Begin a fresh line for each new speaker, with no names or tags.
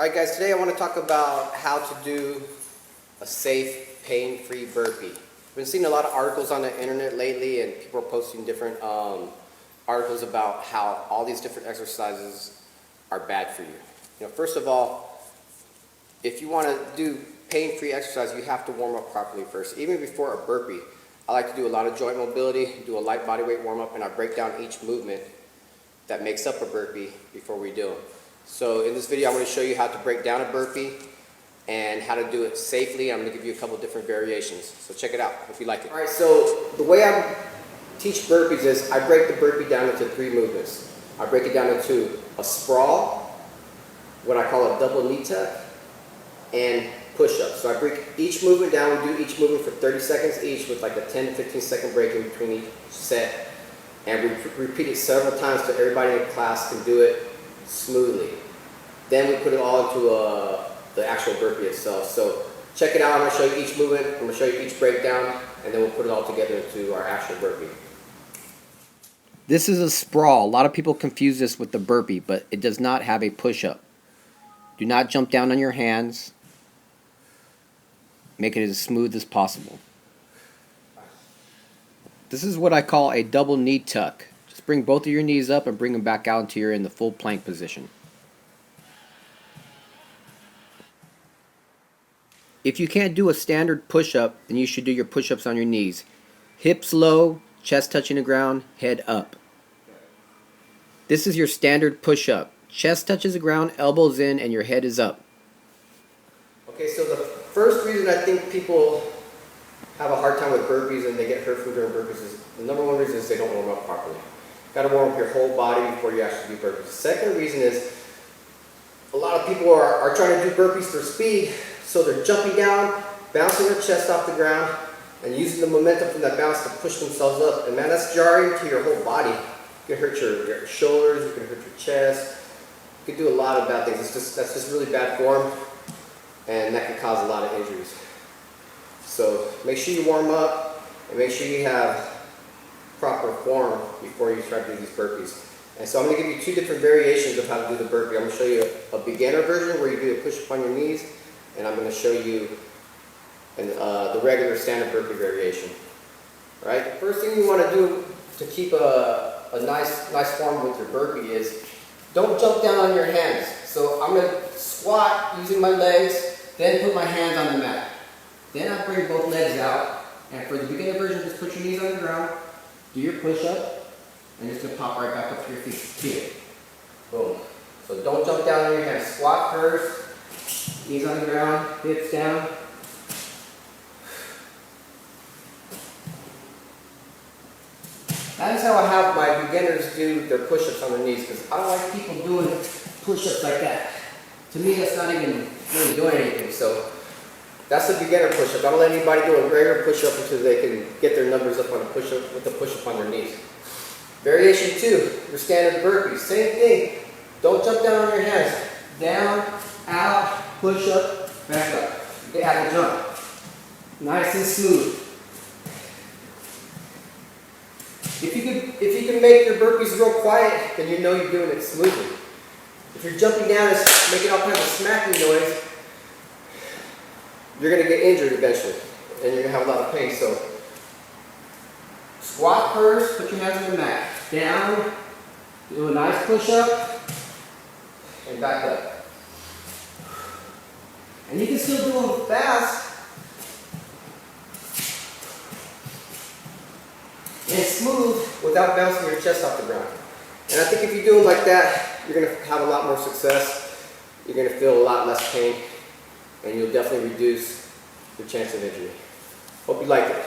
Alright guys, today I want to talk about how to do a safe, pain-free burpee. I've been seeing a lot of articles on the internet lately, and people are posting different articles about how all these different exercises are bad for you. First of all, if you want to do pain-free exercise, you have to warm up properly first. Even before a burpee, I like to do a lot of joint mobility, do a light body weight warm-up, and I break down each movement that makes up a burpee before we do them. So in this video, I'm going to show you how to break down a burpee and how to do it safely. I'm going to give you a couple different variations. So check it out. Hope you like it. All right, so the way I teach burpees is I break the burpee down into 3 movements. I break it down into a sprawl, what I call a double knee tuck, and push-up. So I break each movement down. We do each movement for 30 seconds each with like a 10 to 15 second break in between each set. And we repeat it several times so everybody in the class can do it smoothly. Then we put it all into the actual burpee itself. So check it out. I'm going to show you each movement. I'm going to show you each breakdown, and then we'll put it all together into our actual burpee. This is a sprawl. A lot of people confuse this with the burpee, but it does not have a push-up. Do not jump down on your hands. Make it as smooth as possible. This is what I call a double knee tuck. Just bring both of your knees up and bring them back out until you're in the full plank position. If you can't do a standard push-up, then you should do your push-ups on your knees. Hips low, chest touching the ground, head up. This is your standard push-up. Chest touches the ground, elbows in, and your head is up. Okay, so the first reason I think people have a hard time with burpees and they get hurt from doing burpees is the number one reason is they don't warm up properly. Got to warm up your whole body before you actually do burpees. The second reason is a lot of people are trying to do burpees for speed, so they're jumping down, bouncing their chest off the ground, and using the momentum from that bounce to push themselves up. And man, that's jarring to your whole body. You can hurt your shoulders, you can hurt your chest, you can do a lot of bad things. That's just really bad form, and that can cause a lot of injuries. So make sure you warm up and make sure you have proper form before you try to do these burpees. And so I'm going to give you 2 different variations of how to do the burpee. I'm going to show you a beginner version where you do a push up on your knees, and I'm going to show you the regular standard burpee variation. All right. First thing you want to do to keep a nice form with your burpee is don't jump down on your hands. So I'm going to squat using my legs, then put my hands on the mat. Then I bring both legs out, and for the beginner version, just put your knees on the ground, do your push-up, and just gonna pop right back up to your feet. Here. Boom. So don't jump down on your hands. Squat first, knees on the ground, hips down. That is how I have my beginners do their push-ups on their knees, because I don't like people doing push-ups like that. To me, that's not even really doing anything. So that's a beginner push-up. I don't let anybody do a regular push-up until they can get their numbers up on a push-up with the push-up on their knees. Variation 2, your standard burpees. Same thing. Don't jump down on your hands. Down, out, push-up, back up. You have to jump. Nice and smooth. If you can make your burpees real quiet, then you know you're doing it smoothly. If you're jumping down and making all kinds of smacking noise, you're going to get injured eventually, and you're going to have a lot of pain. So squat first, put your hands on the mat. Down, do a nice push-up, and back up. And you can still do them fast and smooth without bouncing your chest off the ground. And I think if you do them like that, you're going to have a lot more success. You're going to feel a lot less pain, and you'll definitely reduce your chance of injury. Hope you liked it.